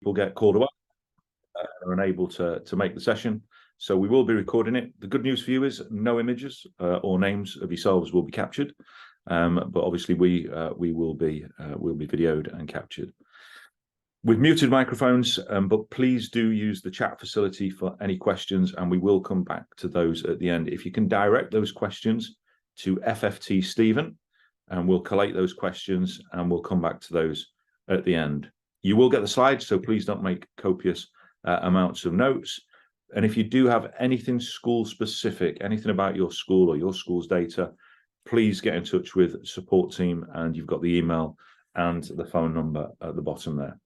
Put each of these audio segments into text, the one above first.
people get called away are unable to make the session. So we will be recording it. The good news for you is no images or names of yourselves will be captured, but obviously we will be videoed and captured. We've muted microphones, but please do use the chat facility for any questions, and we will come back to those at the end. If you can direct those questions to FFT Stephen, and we'll collate those questions and we'll come back to those at the end. You will get the slides, so please don't make copious amounts of notes. And if you do have anything school specific, anything about your school or your school's data, please get in touch with the support team, and you've got the email and the phone number at the bottom there.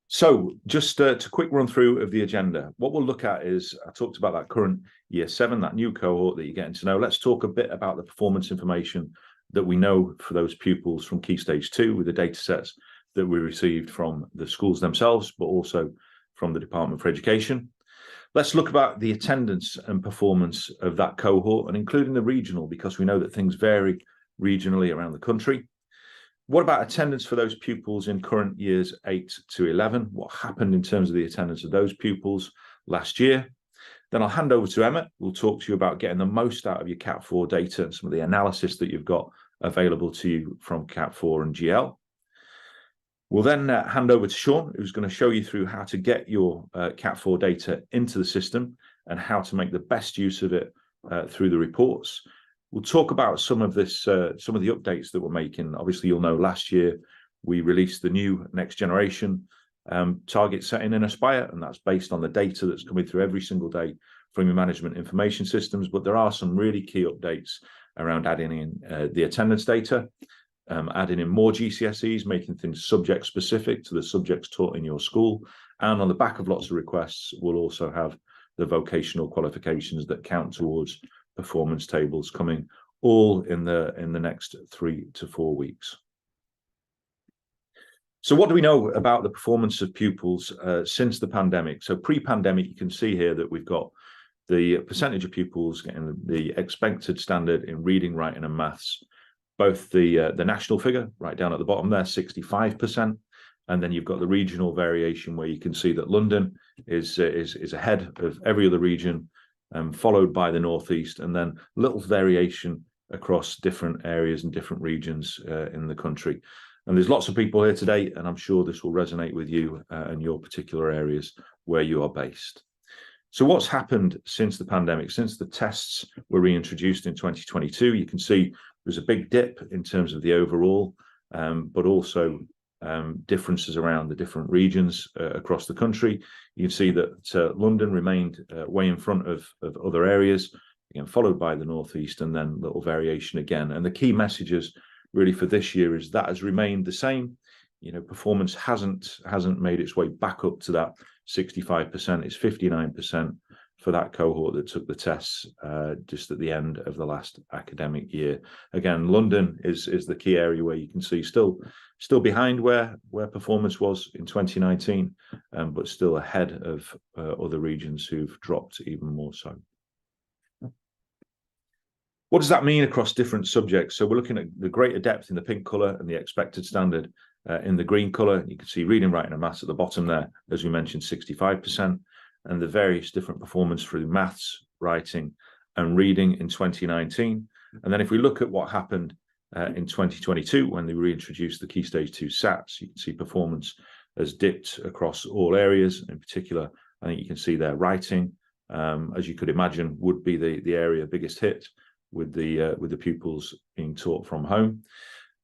So just a quick run through of the agenda. What we'll look at is, I talked about that current year 7, that new cohort that you're getting to know. Let's talk a bit about the performance information that we know for those pupils from Key Stage 2 with the data sets that we received from the schools themselves, but also from the Department for Education. Let's look about the attendance and performance of that cohort, and including the regional, because we know that things vary regionally around the country. What about attendance for those pupils in current years 8 to 11? What happened in terms of the attendance of those pupils last year? Then I'll hand over to Emma. We'll talk to you about getting the most out of your Cat4 data and some of the analysis that you've got available to you from Cat4 and GL. We'll then hand over to Sean, who's going to show you through how to get your Cat4 data into the system and how to make the best use of it through the reports. We'll talk about some of the updates that we're making. Obviously, you'll know last year we released the new next generation target setting in Aspire, and that's based on the data that's coming through every single day from your management information systems. But there are some really key updates around adding in the attendance data, adding in more GCSEs, making things subject specific to the subjects taught in your school. And on the back of lots of requests, we'll also have the vocational qualifications that count towards performance tables coming all in the next 3 to 4 weeks. So what do we know about the performance of pupils since the pandemic? So pre-pandemic, you can see here that we've got the percentage of pupils getting the expected standard in reading, writing and maths, both the national figure right down at the bottom there, 65%, and then you've got the regional variation where you can see that London is ahead of every other region, followed by the Northeast, and then little variation across different areas and different regions in the country. And there's lots of people here today, and I'm sure this will resonate with you and your particular areas where you are based. So what's happened since the pandemic, since the tests were reintroduced in 2022? You can see there's a big dip in terms of the overall, but also differences around the different regions across the country. You can see that London remained way in front of other areas, again followed by the Northeast, and then little variation again. And the key messages really for this year is that has remained the same. You know, performance hasn't made its way back up to that 65%. It's 59% for that cohort that took the tests just at the end of the last academic year. Again, London is the key area where you can see still behind where performance was in 2019, but still ahead of other regions who've dropped even more so. What does that mean across different subjects? So we're looking at the greater depth in the pink colour and the expected standard in the green colour. You can see reading, writing and maths at the bottom there, as we mentioned, 65%, and the various different performance through maths, writing and reading in 2019. And then if we look at what happened in 2022, when they reintroduced the Key Stage 2 SATs, you can see performance has dipped across all areas. In particular, I think you can see there writing, as you could imagine, would be the area biggest hit with the pupils being taught from home.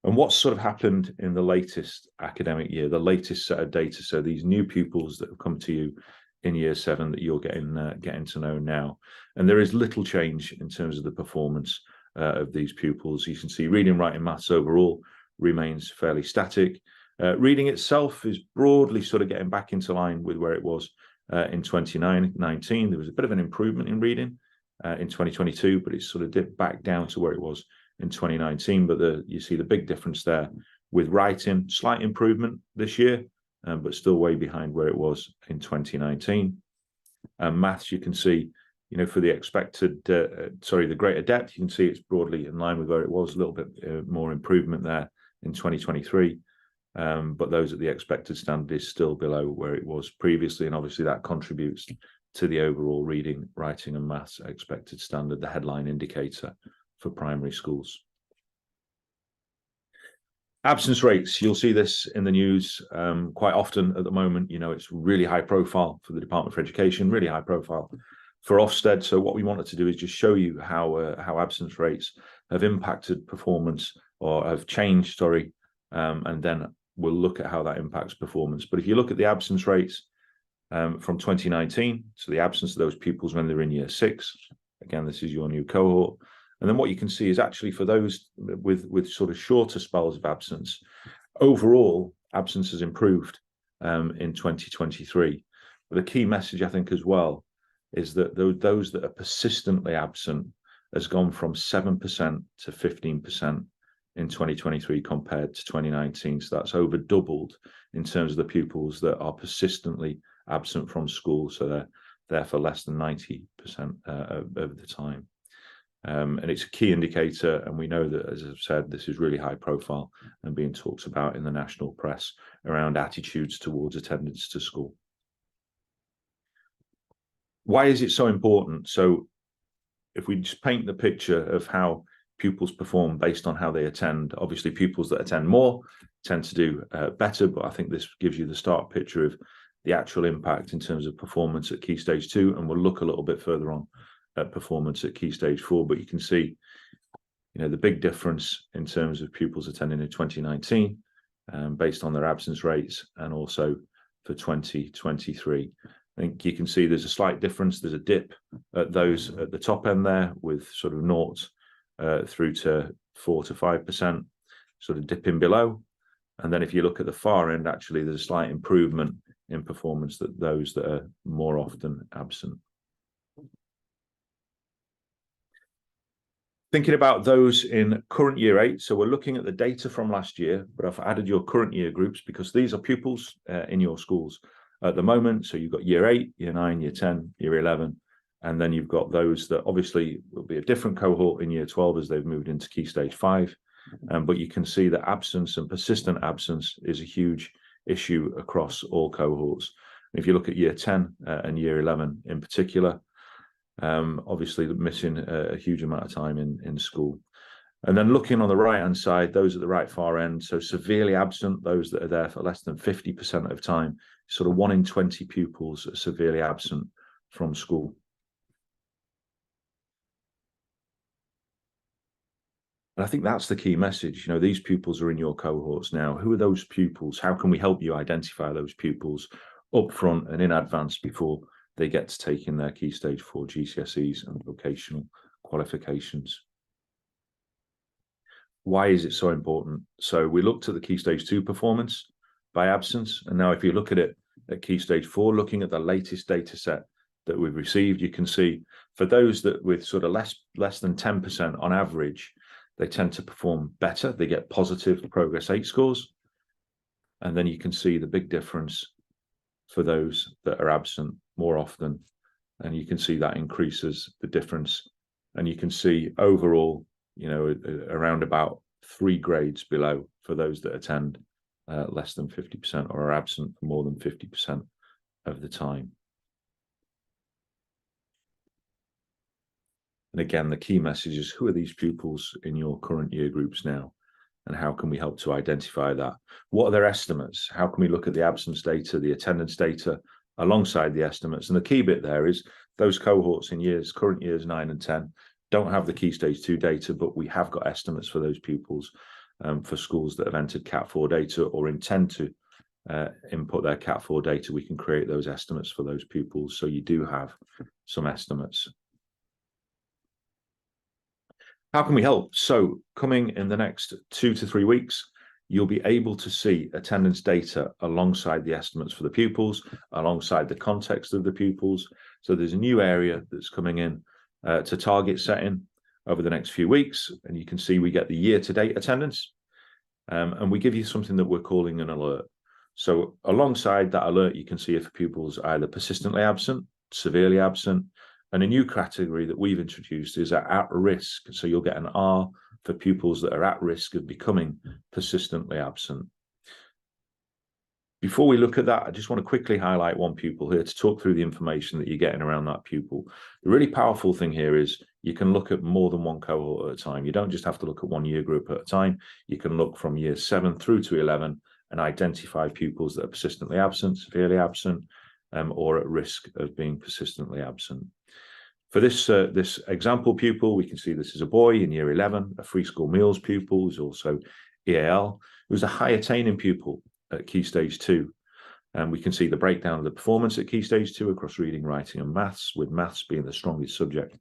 And what's sort of happened in the latest academic year, the latest set of data, so these new pupils that have come to you in year 7 that you're getting to know now. And there is little change in terms of the performance of these pupils. You can see reading, writing, maths overall remains fairly static. Reading itself is broadly sort of getting back into line with where it was in 2019. There was a bit of an improvement in reading in 2022, but it's sort of dipped back down to where it was in 2019. But you see the big difference there with writing, slight improvement this year, but still way behind where it was in 2019. Maths, you can see, you know, for the expected, the greater depth, you can see it's broadly in line with where it was, a little bit more improvement there in 2023. but those at the expected standard is still below where it was previously, and obviously that contributes to the overall reading, writing and maths expected standard, the headline indicator for primary schools. Absence rates, you'll see this in the news quite often at the moment. You know, it's really high profile for the Department for Education, really high profile for Ofsted. So what we wanted to do is just show you how absence rates have impacted performance, or have changed, sorry, and then we'll look at how that impacts performance. But if you look at the absence rates from 2019, so the absence of those pupils when they're in year 6, again, this is your new cohort. And then what you can see is actually for those with sort of shorter spells of absence, overall absence has improved in 2023. But the key message, I think, as well, is that those that are persistently absent has gone from 7% to 15% in 2023 compared to 2019. So that's over doubled in terms of the pupils that are persistently absent from school. So they're there for less than 90% of the time. And it's a key indicator, and we know that, as I've said, this is really high profile and being talked about in the national press around attitudes towards attendance to school. Why is it so important? So if we just paint the picture of how pupils perform based on how they attend, obviously pupils that attend more tend to do better, but I think this gives you the start picture of the actual impact in terms of performance at Key Stage 2, and we'll look a little bit further on at performance at Key Stage 4, but you can see, you know, the big difference in terms of pupils attending in 2019 based on their absence rates, and also for 2023. I think you can see there's a slight difference. There's a dip at those at the top end there with sort of 0 through to 4 to 5%, sort of dipping below. And then if you look at the far end, actually there's a slight improvement in performance that those that are more often absent. Thinking about those in current year 8, so we're looking at the data from last year, but I've added your current year groups because these are pupils in your schools at the moment. So you've got year 8, year 9, year 10, year 11, and then you've got those that obviously will be a different cohort in year 12 as they've moved into Key Stage 5. But you can see that absence and persistent absence is a huge issue across all cohorts. If you look at year 10 and year 11 in particular, obviously missing a huge amount of time in school. And then looking on the right hand side, those at the right far end, so severely absent, those that are there for less than 50% of time, sort of 1 in 20 pupils are severely absent from school. And I think that's the key message. You know, these pupils are in your cohorts now. Who are those pupils? How can we help you identify those pupils up front and in advance before they get to take in their Key Stage 4 GCSEs and vocational qualifications? Why is it so important? So we looked at the Key Stage 2 performance by absence, and now if you look at it at Key Stage 4, looking at the latest data set that we've received, you can see for those that with sort of less than 10% on average, they tend to perform better. They get positive Progress 8 scores. And then you can see the big difference for those that are absent more often. And you can see that increases the difference. And you can see overall, you know, around about 3 grades below for those that attend less than 50% or are absent for more than 50% of the time. And again, the key message is, who are these pupils in your current year groups now? And how can we help to identify that? What are their estimates? How can we look at the absence data, the attendance data alongside the estimates? And the key bit there is those cohorts in current years 9 and 10 don't have the Key Stage 2 data, but we have got estimates for those pupils for schools that have entered Cat4 data or intend to input their Cat4 data. We can create those estimates for those pupils. So you do have some estimates. How can we help? So coming in the next 2 to 3 weeks, you'll be able to see attendance data alongside the estimates for the pupils, alongside the context of the pupils. So there's a new area that's coming in to target setting over the next few weeks. And you can see we get the year-to-date attendance. And we give you something that we're calling an alert. So alongside that alert, you can see if pupils are either persistently absent, severely absent, and a new category that we've introduced is at risk. So you'll get an R for pupils that are at risk of becoming persistently absent. Before we look at that, I just want to quickly highlight one pupil here to talk through the information that you're getting around that pupil. The really powerful thing here is you can look at more than one cohort at a time. You don't just have to look at one year group at a time. You can look from year 7 through to 11 and identify pupils that are persistently absent, severely absent, or at risk of being persistently absent. For this example pupil, we can see this is a boy in year 11, a free school meals pupil, who's also EAL, who's a high attaining pupil at Key Stage 2. And we can see the breakdown of the performance at Key Stage 2 across reading, writing and maths, with maths being the strongest subject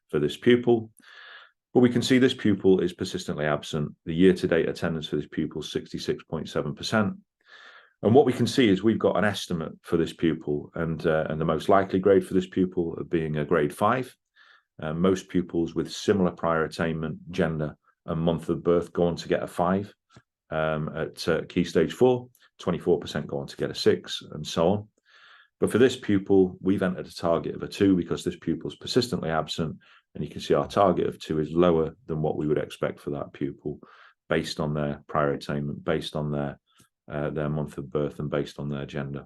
for this pupil. But we can see this pupil is persistently absent. The year-to-date attendance for this pupil is 66.7%. And what we can see is we've got an estimate for this pupil, and the most likely grade for this pupil being a grade 5. Most pupils with similar prior attainment, gender and month of birth go on to get a 5 at Key Stage 4. 24% go on to get a 6, and so on. But for this pupil, we've entered a target of a 2 because this pupil is persistently absent, and you can see our target of 2 is lower than what we would expect for that pupil based on their prior attainment, based on their month of birth, and based on their gender.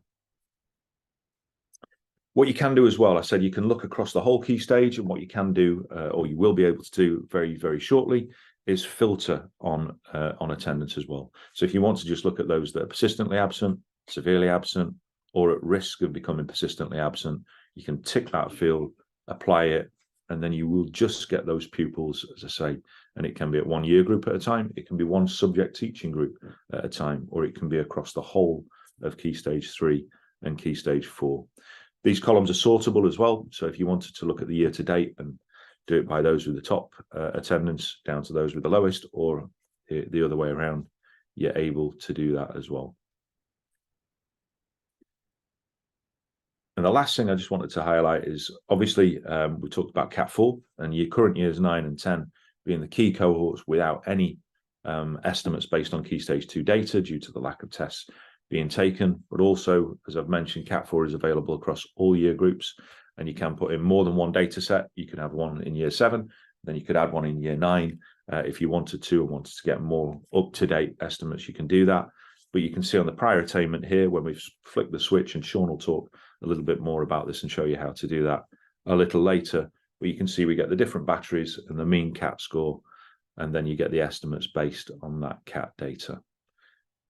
What you can do as well, I said you can look across the whole key stage, and what you can do, or you will be able to do very, very shortly, is filter on attendance as well. So if you want to just look at those that are persistently absent, severely absent, or at risk of becoming persistently absent, you can tick that field, apply it, and then you will just get those pupils, as I say, and it can be at one year group at a time, it can be one subject teaching group at a time, or it can be across the whole of Key Stage 3 and Key Stage 4. These columns are sortable as well, so if you wanted to look at the year to date and do it by those with the top attendance down to those with the lowest, or the other way around, you're able to do that as well. And the last thing I just wanted to highlight is, obviously, we talked about Cat4 and your current years 9 and 10 being the key cohorts without any estimates based on Key Stage 2 data due to the lack of tests being taken. But also, as I've mentioned, Cat4 is available across all year groups, and you can put in more than one data set. You can have one in year 7, then you could add one in year 9 if you wanted to, and wanted to get more up-to-date estimates, you can do that. But you can see on the prior attainment here, when we've flicked the switch, and Sean will talk a little bit more about this and show you how to do that a little later. But you can see we get the different batteries and the mean CAT score, and then you get the estimates based on that CAT data.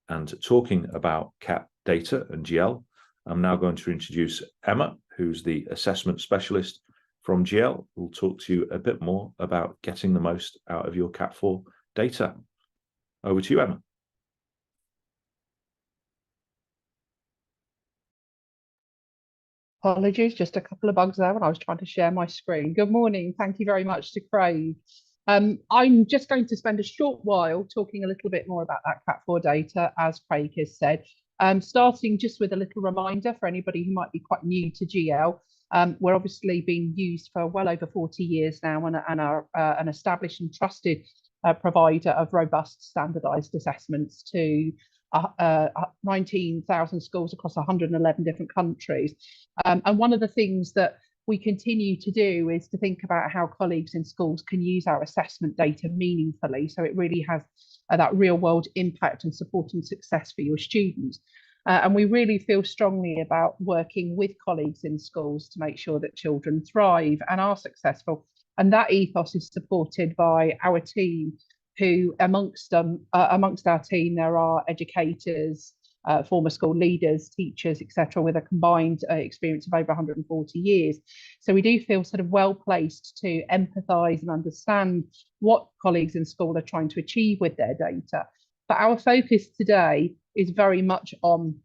And talking about CAT data and GL, I'm now going to introduce Emma, who's the assessment specialist from GL, who'll talk to you a bit more about getting the most out of your Cat4 data. Over to you, Emma. Apologies, just a couple of bugs there when I was trying to share my screen. Good morning. Thank you very much to Craig. I'm just going to spend a short while talking a little bit more about that Cat4 data, as Craig has said. Starting just with a little reminder for anybody who might be quite new to GL. We're obviously being used for well over 40 years now, and are an established and trusted provider of robust standardised assessments to 19,000 schools across 111 different countries. And one of the things that we continue to do is to think about how colleagues in schools can use our assessment data meaningfully, so it really has that real world impact and supporting success for your students. And we really feel strongly about working with colleagues in schools to make sure that children thrive and are successful. And that ethos is supported by our team, who amongst our team, there are educators, former school leaders, teachers, etc., with a combined experience of over 140 years. So we do feel sort of well placed to empathise and understand what colleagues in school are trying to achieve with their data. But our focus today is very much on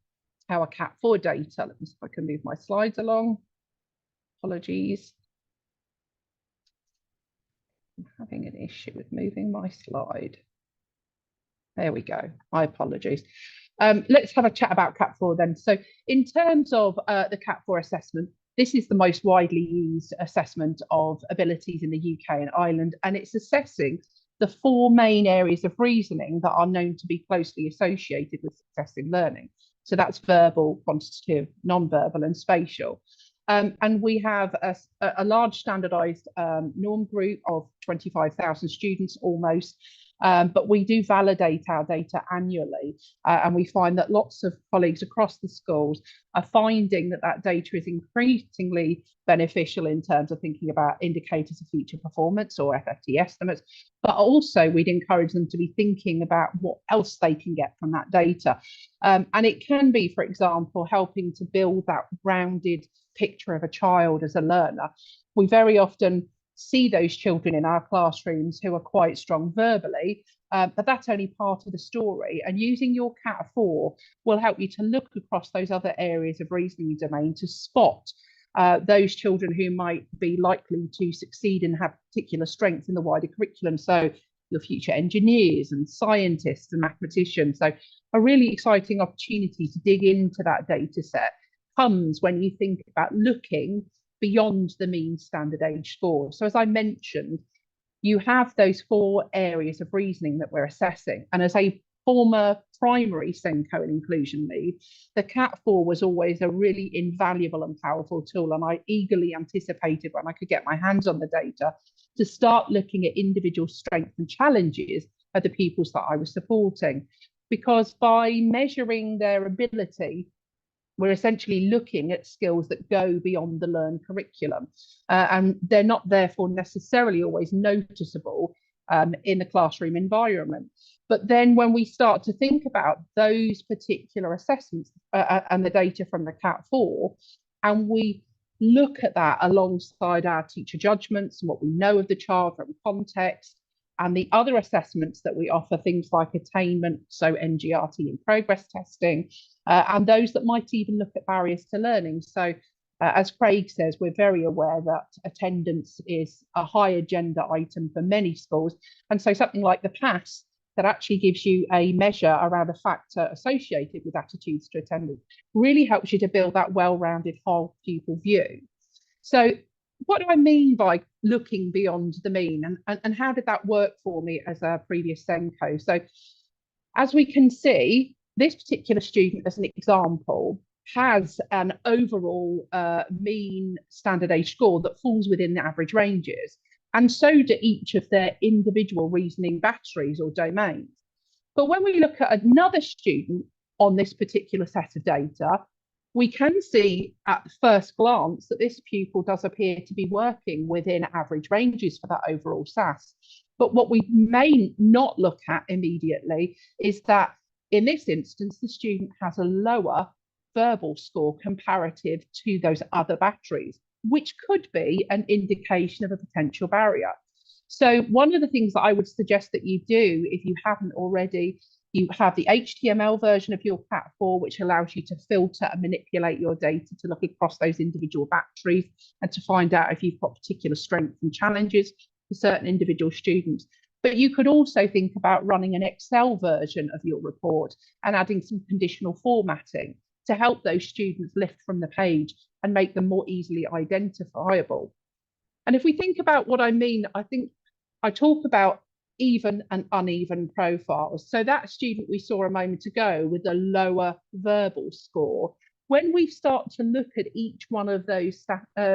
our Cat4 data. Let me see if I can move my slides along. Apologies. I'm having an issue with moving my slide. There we go. My apologies. Let's have a chat about Cat4 then. So in terms of the Cat4 assessment, this is the most widely used assessment of abilities in the UK and Ireland, and it's assessing the 4 main areas of reasoning that are known to be closely associated with success in learning. So that's verbal, quantitative, non-verbal and spatial. And we have a large standardised norm group of 25,000 students almost. But we do validate our data annually, and we find that lots of colleagues across the schools are finding that that data is increasingly beneficial in terms of thinking about indicators of future performance or FFT estimates, but also we'd encourage them to be thinking about what else they can get from that data. And it can be, for example, helping to build that rounded picture of a child as a learner. We very often see those children in our classrooms who are quite strong verbally, but that's only part of the story. And using your KS4 will help you to look across those other areas of reasoning domain to spot those children who might be likely to succeed and have particular strengths in the wider curriculum. So your future engineers and scientists and mathematicians. So a really exciting opportunity to dig into that data set comes when you think about looking beyond the mean standard age score. So as I mentioned, you have those 4 areas of reasoning that we're assessing. And as a former primary SENCO and inclusion lead, the KS4 was always a really invaluable and powerful tool. And I eagerly anticipated when I could get my hands on the data to start looking at individual strengths and challenges of the pupils that I was supporting. Because by measuring their ability, we're essentially looking at skills that go beyond the learned curriculum, and they're not therefore necessarily always noticeable in the classroom environment. But then when we start to think about those particular assessments and the data from the KS4, and we look at that alongside our teacher judgments and what we know of the child from context, and the other assessments that we offer, things like attainment, so NGRT and progress testing, and those that might even look at barriers to learning. So as Craig says, we're very aware that attendance is a high agenda item for many schools. And so something like the PASS that actually gives you a measure around a factor associated with attitudes to attendance really helps you to build that well-rounded whole pupil view. So what do I mean by looking beyond the mean, and how did that work for me as a previous SENCO? So as we can see, this particular student, as an example, has an overall mean standard age score that falls within the average ranges, and so do each of their individual reasoning batteries or domains. But when we look at another student on this particular set of data, we can see at first glance that this pupil does appear to be working within average ranges for that overall SAS. But what we may not look at immediately is that in this instance, the student has a lower verbal score comparative to those other batteries, which could be an indication of a potential barrier. So one of the things that I would suggest that you do, if you haven't already, you have the HTML version of your KS4, which allows you to filter and manipulate your data to look across those individual batteries and to find out if you've got particular strengths and challenges for certain individual students. But you could also think about running an Excel version of your report and adding some conditional formatting to help those students lift from the page and make them more easily identifiable. And if we think about what I mean, I think I talk about even and uneven profiles. So that student we saw a moment ago with a lower verbal score, when we start to look at each one of those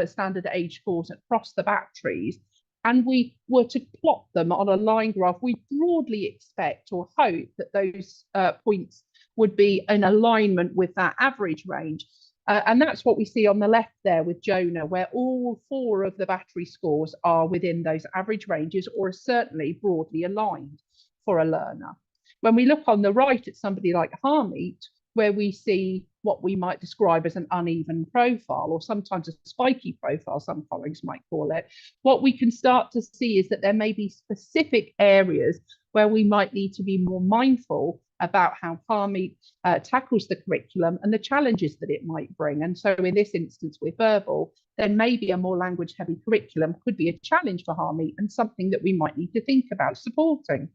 standard age scores across the batteries, and we were to plot them on a line graph, we broadly expect or hope that those points would be in alignment with that average range. And that's what we see on the left there with Jonah, where all 4 of the battery scores are within those average ranges or are certainly broadly aligned for a learner. When we look on the right at somebody like Harmeet, where we see what we might describe as an uneven profile, or sometimes a spiky profile, some colleagues might call it, what we can start to see is that there may be specific areas where we might need to be more mindful about how Harmeet tackles the curriculum and the challenges that it might bring. And so in this instance with verbal, then maybe a more language heavy curriculum could be a challenge for Harmeet and something that we might need to think about supporting.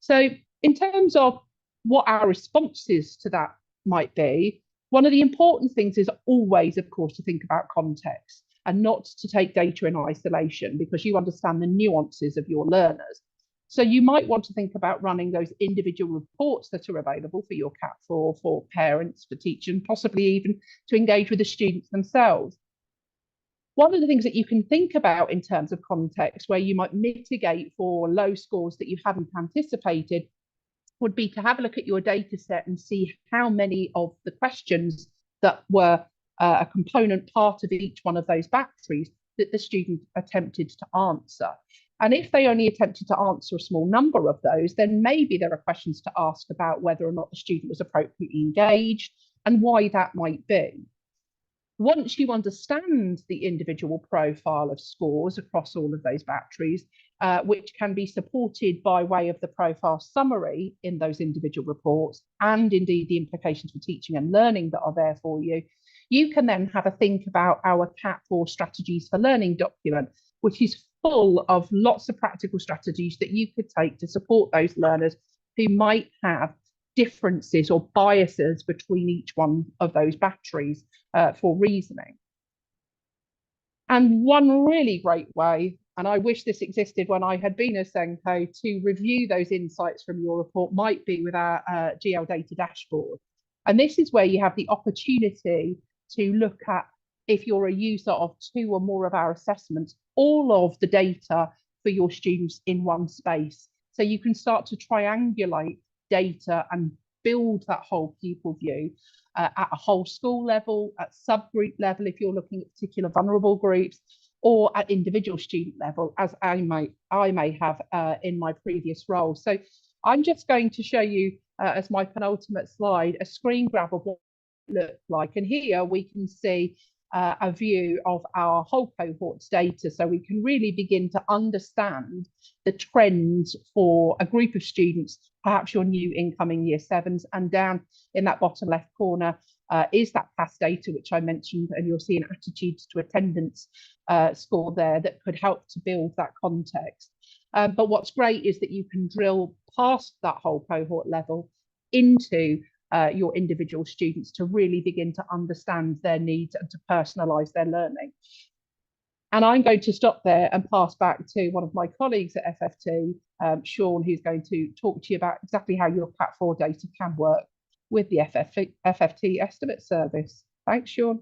So in terms of what our responses to that might be, one of the important things is always, of course, to think about context and not to take data in isolation, because you understand the nuances of your learners. So you might want to think about running those individual reports that are available for your KS4, for parents, for teachers, and possibly even to engage with the students themselves. One of the things that you can think about in terms of context where you might mitigate for low scores that you hadn't anticipated would be to have a look at your data set and see how many of the questions that were a component part of each one of those batteries that the student attempted to answer. And if they only attempted to answer a small number of those, then maybe there are questions to ask about whether or not the student was appropriately engaged and why that might be. Once you understand the individual profile of scores across all of those batteries, which can be supported by way of the profile summary in those individual reports, and indeed the implications for teaching and learning that are there for you, you can then have a think about our KS4 strategies for learning document, which is full of lots of practical strategies that you could take to support those learners who might have differences or biases between each one of those batteries for reasoning. And one really great way, and I wish this existed when I had been a Senko, to review those insights from your report might be with our GL data dashboard. And this is where you have the opportunity to look at, if you're a user of 2 or more of our assessments, all of the data for your students in one space. So you can start to triangulate data and build that whole pupil view at a whole school level, at subgroup level, if you're looking at particular vulnerable groups, or at individual student level, as I may have in my previous role. So I'm just going to show you as my penultimate slide, a screen grab of what it looks like. And here we can see a view of our whole cohort's data, so we can really begin to understand the trends for a group of students, perhaps your new incoming year 7s, and down in that bottom left corner is that past data which I mentioned, and you'll see an attitudes to attendance score there that could help to build that context. But what's great is that you can drill past that whole cohort level into your individual students to really begin to understand their needs and to personalise their learning. And I'm going to stop there and pass back to one of my colleagues at FFT, Sean, who's going to talk to you about exactly how your KS4 data can work with the FFT estimate service. Thanks, Sean.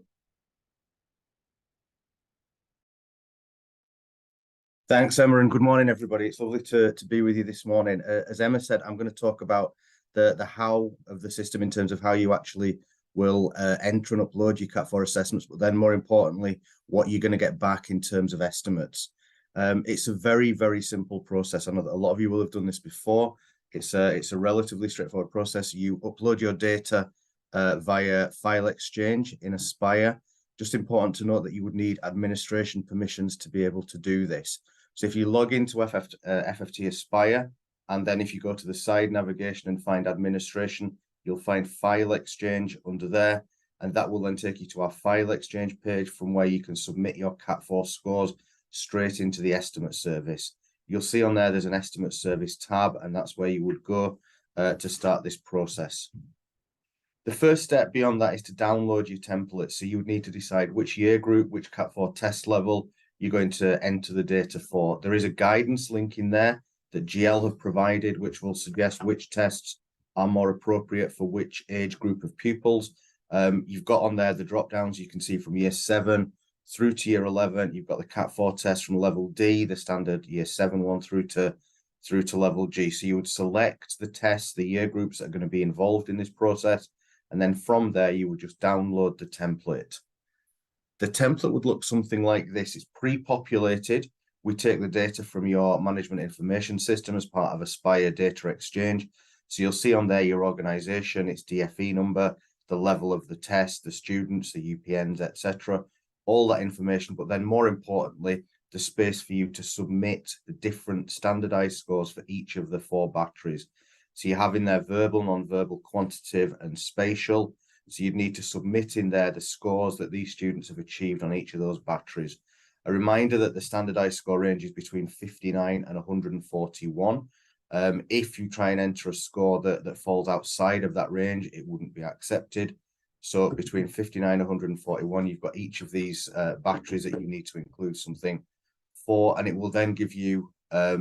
Thanks, Emma, and good morning, everybody. It's lovely to be with you this morning. As Emma said, I'm going to talk about the how of the system in terms of how you actually will enter and upload your KS4 assessments, but then more importantly, what you're going to get back in terms of estimates. It's a very, very simple process. I know that a lot of you will have done this before. It's a relatively straightforward process. You upload your data via file exchange in Aspire. Just important to note that you would need administration permissions to be able to do this. So if you log into FFT Aspire, and then if you go to the side navigation and find administration, you'll find file exchange under there, and that will then take you to our file exchange page from where you can submit your KS4 scores straight into the estimate service. You'll see on there there's an estimate service tab, and that's where you would go to start this process. The first step beyond that is to download your template. So you would need to decide which year group, which KS4 test level you're going to enter the data for. There is a guidance link in there that GL have provided, which will suggest which tests are more appropriate for which age group of pupils. You've got on there the drop downs you can see from year 7 through to year 11. You've got the KS4 test from level D, the standard year 7 one through to level G. So you would select the tests, the year groups that are going to be involved in this process, and then from there you would just download the template. The template would look something like this. It's pre-populated. We take the data from your management information system as part of Aspire Data Exchange. So you'll see on there your organization, its DFE number, the level of the test, the students, the UPNs, etc. All that information, but then more importantly, the space for you to submit the different standardized scores for each of the 4 batteries. So you have in there verbal, non-verbal, quantitative, and spatial. So you'd need to submit in there the scores that these students have achieved on each of those batteries. A reminder that the standardized score range is between 59 and 141. If you try and enter a score that falls outside of that range, it wouldn't be accepted. So between 59 and 141, you've got each of these batteries that you need to include something for, and it will then give you a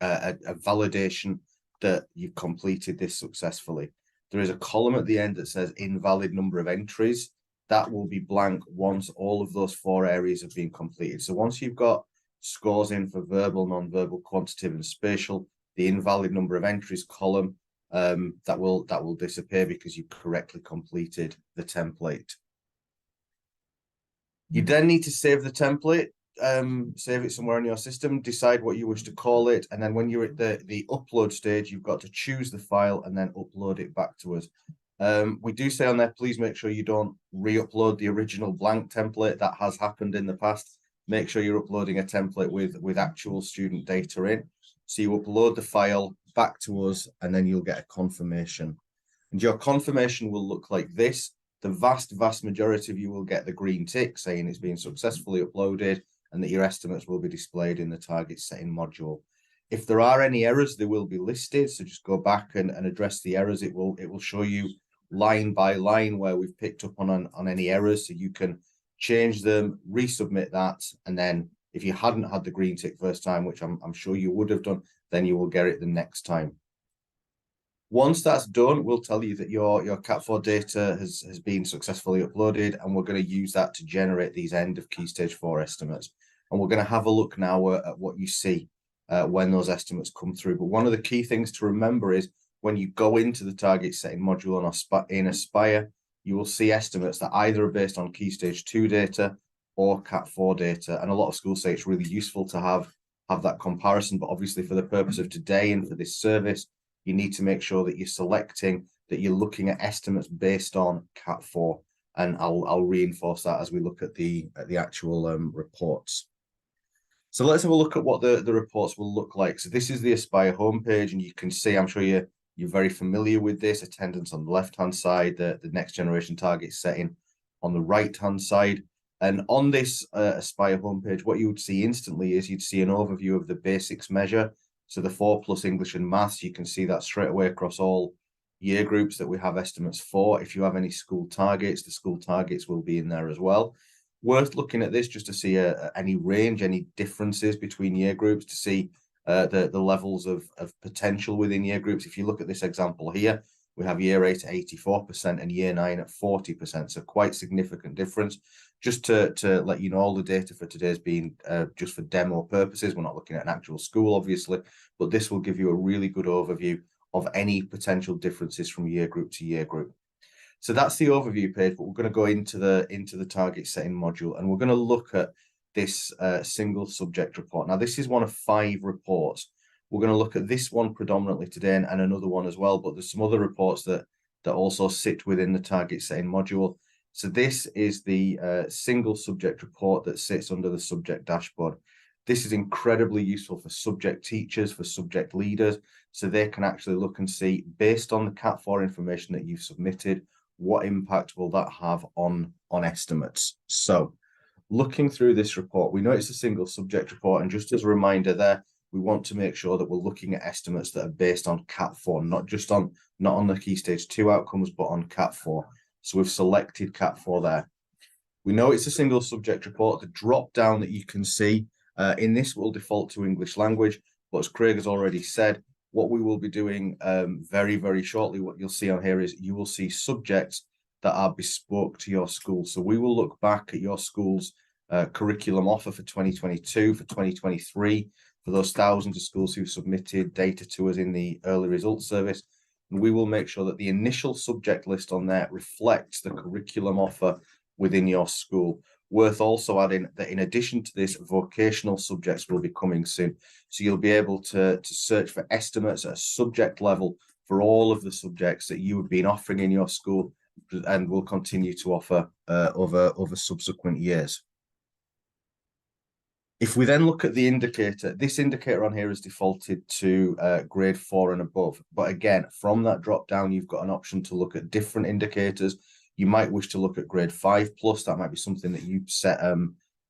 validation that you've completed this successfully. There is a column at the end that says invalid number of entries. that will be blank once all of those 4 areas have been completed. So once you've got scores in for verbal, non-verbal, quantitative, and spatial, the invalid number of entries column, that will disappear because you correctly completed the template. You then need to save the template, save it somewhere in your system, decide what you wish to call it, and then when you're at the upload stage, you've got to choose the file and then upload it back to us. We do say on there, please make sure you don't re-upload the original blank template. That has happened in the past. Make sure you're uploading a template with actual student data in. So you upload the file back to us, and then you'll get a confirmation. And your confirmation will look like this. The vast majority of you will get the green tick saying it's been successfully uploaded and that your estimates will be displayed in the target setting module. If there are any errors, they will be listed. So just go back and address the errors. It will show you line by line where we've picked up on any errors, so you can change them, resubmit that, and then if you hadn't had the green tick first time, which I'm sure you would have done, then you will get it the next time. Once that's done, we'll tell you that your Cat4 data has been successfully uploaded, and we're going to use that to generate these end of Key Stage 4 estimates. And we're going to have a look now at what you see when those estimates come through. But one of the key things to remember is when you go into the target setting module in Aspire, you will see estimates that either are based on Key Stage 2 data or Cat4 data. And a lot of schools say it's really useful to have that comparison. But obviously, for the purpose of today and for this service, you need to make sure that you're selecting, that you're looking at estimates based on Cat4. And I'll reinforce that as we look at the actual reports. So let's have a look at what the reports will look like. So this is the Aspire homepage, and you can see, I'm sure you're very familiar with this, attendance on the left-hand side, the next generation target setting on the right-hand side. And on this Aspire homepage, what you would see instantly is you'd see an overview of the basics measure. So the 4+ English and Maths, you can see that straight away across all year groups that we have estimates for. If you have any school targets, the school targets will be in there as well. Worth looking at this just to see any range, any differences between year groups, to see the levels of potential within year groups. If you look at this example here, we have year 8 at 84% and year 9 at 40%. So quite significant difference. Just to let you know, all the data for today has been just for demo purposes. We're not looking at an actual school, obviously, but this will give you a really good overview of any potential differences from year group to year group. So that's the overview page, but we're going to go into the target setting module, and we're going to look at this single subject report. Now, this is one of 5 reports. We're going to look at this one predominantly today and another one as well, but there's some other reports that also sit within the target setting module. So this is the single subject report that sits under the subject dashboard. This is incredibly useful for subject teachers, for subject leaders, so they can actually look and see, based on the Cat4 information that you've submitted, what impact will that have on estimates. So looking through this report, we know it's a single subject report, and just as a reminder there, we want to make sure that we're looking at estimates that are based on Cat4, not on the Key Stage 2 outcomes, but on Cat4. So we've selected Cat4 there. We know it's a single subject report. The drop down that you can see in this will default to English language, but as Craig has already said, what we will be doing very, very shortly, what you'll see on here is you will see subjects that are bespoke to your school. So we will look back at your school's curriculum offer for 2022, for 2023, for those thousands of schools who submitted data to us in the early results service. And we will make sure that the initial subject list on there reflects the curriculum offer within your school. Worth also adding that in addition to this, vocational subjects will be coming soon. So you'll be able to search for estimates at a subject level for all of the subjects that you have been offering in your school and will continue to offer over subsequent years. If we then look at the indicator, this indicator on here is defaulted to grade 4 and above. But again, from that drop down, you've got an option to look at different indicators. You might wish to look at grade 5+. That might be something that you set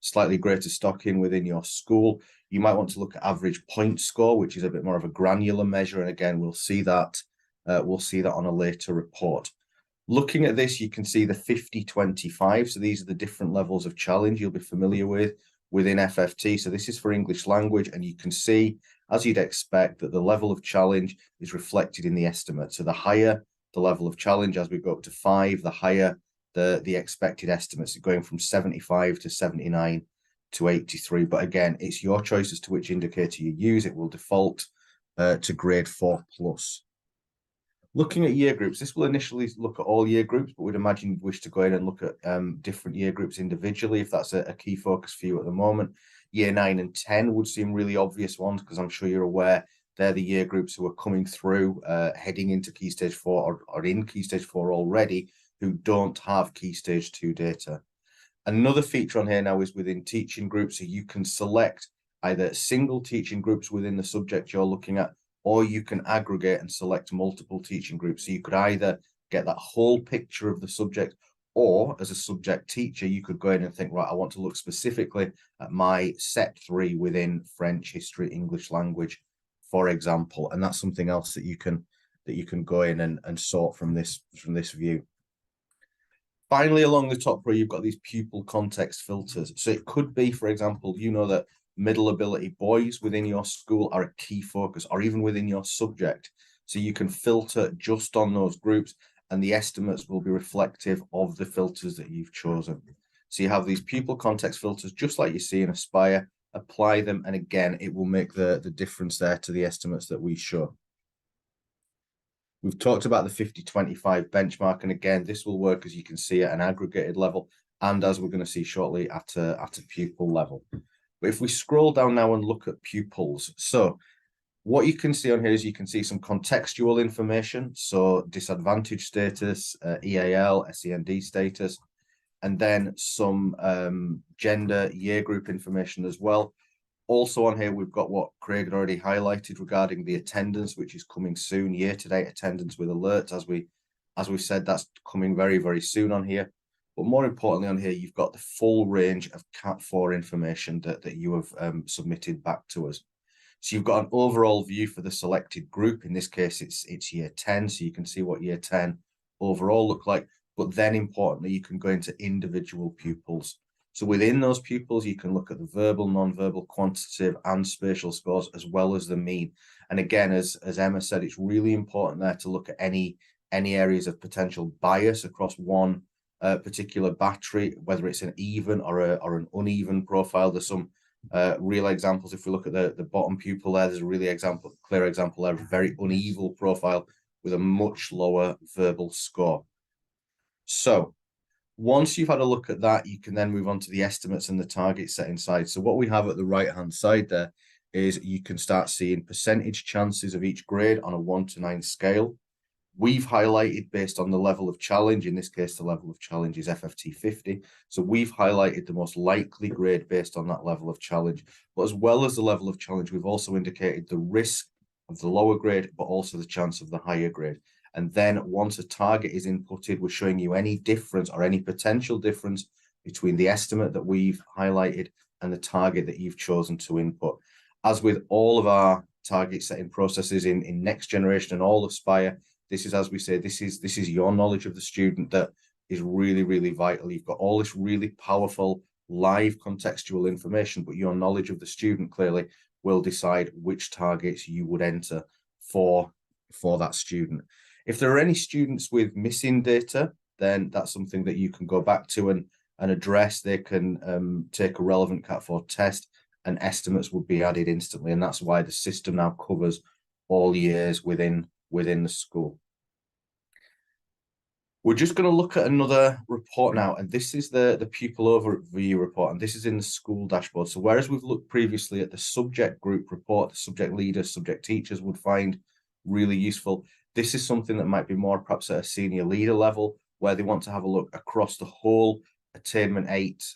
slightly greater stock in within your school. You might want to look at average point score, which is a bit more of a granular measure. And again, we'll see that on a later report. Looking at this, you can see the 50-25. So these are the different levels of challenge you'll be familiar with within FFT. So this is for English language, and you can see, as you'd expect, that the level of challenge is reflected in the estimate. So the higher the level of challenge, as we go up to 5, the higher the expected estimates going from 75 to 79 to 83. But again, it's your choice as to which indicator you use. It will default to grade 4+. Looking at year groups, this will initially look at all year groups, but we'd imagine you'd wish to go in and look at different year groups individually if that's a key focus for you at the moment. Year 9 and 10 would seem really obvious ones, because I'm sure you're aware they're the year groups who are coming through, heading into Key Stage 4 or in Key Stage 4 already, who don't have Key Stage 2 data. Another feature on here now is within teaching groups, so you can select either single teaching groups within the subject you're looking at, or you can aggregate and select multiple teaching groups. So you could either get that whole picture of the subject, or as a subject teacher, you could go in and think, right, I want to look specifically at my set 3 within French, history, English language, for example. And that's something else that you can go in and sort from this view. Finally, along the top row, you've got these pupil context filters. So it could be, for example, you know that middle ability boys within your school are a key focus, or even within your subject. So you can filter just on those groups, and the estimates will be reflective of the filters that you've chosen. So you have these pupil context filters, just like you see in Aspire. Apply them, and again, it will make the difference there to the estimates that we show. We've talked about the 50-25 benchmark, and again, this will work, as you can see, at an aggregated level, and as we're going to see shortly, at a pupil level. But if we scroll down now and look at pupils, so what you can see on here is you can see some contextual information, so disadvantage status, EAL, SEND status, and then some gender year group information as well. Also on here, we've got what Craig had already highlighted regarding the attendance, which is coming soon, year-to-date attendance with alerts. As we said, that's coming very, very soon on here. But more importantly on here, you've got the full range of Cat4 information that you have submitted back to us. So you've got an overall view for the selected group. In this case, it's year 10, so you can see what year 10 overall look like. But then importantly, you can go into individual pupils. So within those pupils, you can look at the verbal, non-verbal, quantitative, and spatial scores, as well as the mean. And again, as Emma said, it's really important there to look at any areas of potential bias across one particular battery, whether it's an even or an uneven profile. There's some real examples. If we look at the bottom pupil there's a really clear example there of a very uneven profile with a much lower verbal score. So once you've had a look at that, you can then move on to the estimates and the target set inside. So what we have at the right-hand side there is you can start seeing percentage chances of each grade on a 1 to 9 scale. We've highlighted based on the level of challenge. In this case, the level of challenge is FFT 50. So we've highlighted the most likely grade based on that level of challenge. But as well as the level of challenge, we've also indicated the risk of the lower grade, but also the chance of the higher grade. And then once a target is inputted, we're showing you any difference or any potential difference between the estimate that we've highlighted and the target that you've chosen to input. As with all of our target setting processes in Next Generation and all of Spire, this is, as we say, this is your knowledge of the student that is really, really vital. You've got all this really powerful live contextual information, but your knowledge of the student clearly will decide which targets you would enter for that student. If there are any students with missing data, then that's something that you can go back to and address. They can take a relevant Cat4 test, and estimates would be added instantly. And that's why the system now covers all years within the school. We're just going to look at another report now, and this is the pupil overview report, and this is in the school dashboard. So whereas we've looked previously at the subject group report, the subject leaders, subject teachers would find really useful, this is something that might be more perhaps at a senior leader level, where they want to have a look across the whole Attainment 8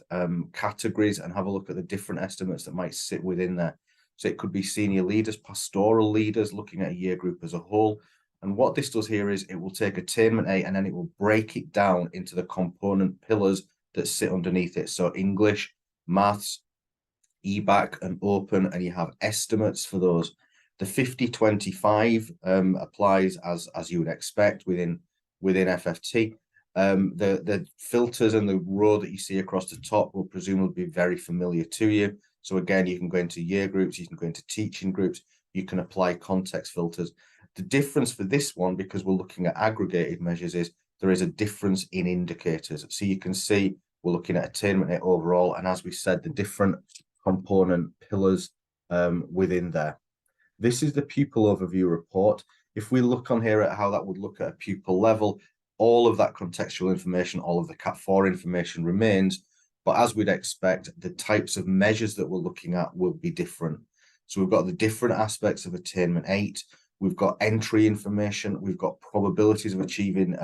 categories and have a look at the different estimates that might sit within there. So it could be senior leaders, pastoral leaders, looking at a year group as a whole. And what this does here is it will take Attainment 8 and then it will break it down into the component pillars that sit underneath it. So English, maths, EBAC and open, and you have estimates for those. The 50-25 applies as you would expect within FFT. The filters and the row that you see across the top will presumably be very familiar to you. So again, you can go into year groups, you can go into teaching groups, you can apply context filters. The difference for this one, because we're looking at aggregated measures, is there is a difference in indicators. So you can see we're looking at attainment rate overall, and as we said, the different component pillars within there. This is the pupil overview report. If we look on here at how that would look at a pupil level, all of that contextual information, all of the Cat4 information remains, but as we'd expect, the types of measures that we're looking at will be different. So we've got the different aspects of attainment 8, we've got entry information, we've got probabilities of achieving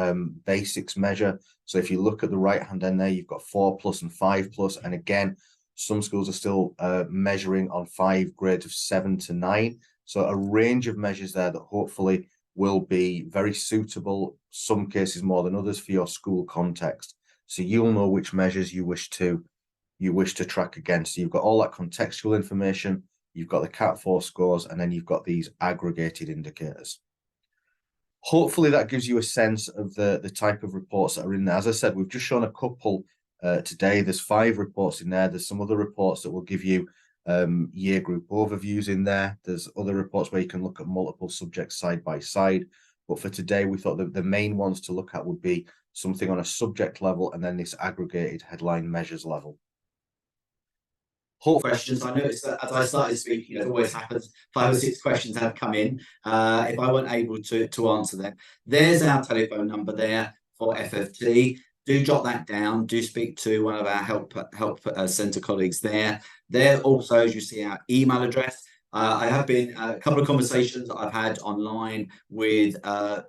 basics measure. So if you look at the right-hand end there, you've got 4+ and 5+, and again, some schools are still measuring on 5 grades of 7 to 9. So a range of measures there that hopefully will be very suitable, some cases more than others, for your school context. So you'll know which measures you wish to track against. So you've got all that contextual information, you've got the Cat4 scores, and then you've got these aggregated indicators. Hopefully that gives you a sense of the type of reports that are in there. As I said, we've just shown a couple today. There's 5 reports in there. There's some other reports that will give you year group overviews in there. There's other reports where you can look at multiple subjects side by side. But for today, we thought that the main ones to look at would be something on a subject level and then this aggregated headline measures level. Questions. I noticed that as I started speaking, it always happens, 5 or 6 questions have come in. If I weren't able to answer them, there's our telephone number there for FFT. Do jot that down. Do speak to one of our help centre colleagues there. There also, as you see, our email address. I have been a couple of conversations that I've had online with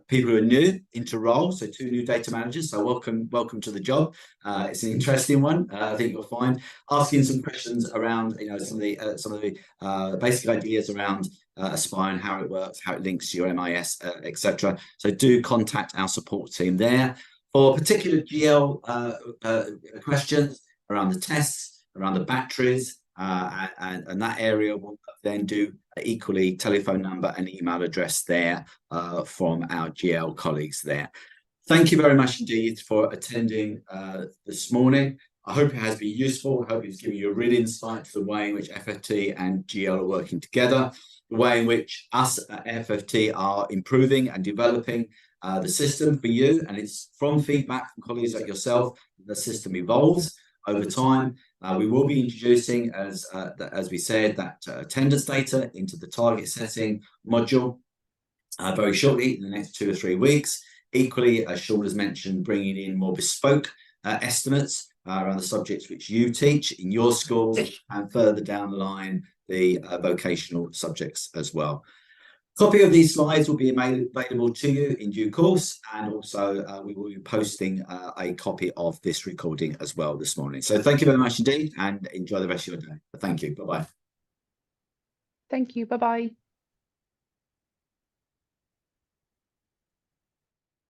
people who are new into role, so 2 new data managers. So welcome to the job. It's an interesting one. I think you'll find asking some questions around, some of the basic ideas around Aspire and how it works, how it links to your MIS, etc. So do contact our support team there for particular GL questions around the tests, around the batteries. And that area will then do equally telephone number and email address there from our GL colleagues there. Thank you very much indeed for attending this morning. I hope it has been useful. I hope it's given you a real insight to the way in which FFT and GL are working together, the way in which us at FFT are improving and developing the system for you. And it's from feedback from colleagues like yourself, the system evolves over time. We will be introducing, as we said, that attendance data into the target setting module very shortly in the next 2 or 3 weeks. Equally, as Sean has mentioned, bringing in more bespoke estimates around the subjects which you teach in your schools, and further down the line, the vocational subjects as well. Copy of these slides will be available to you in due course, and also we will be posting a copy of this recording as well this morning. So thank you very much indeed, and enjoy the rest of your day. Thank you. Bye-bye. Thank you. Bye-bye.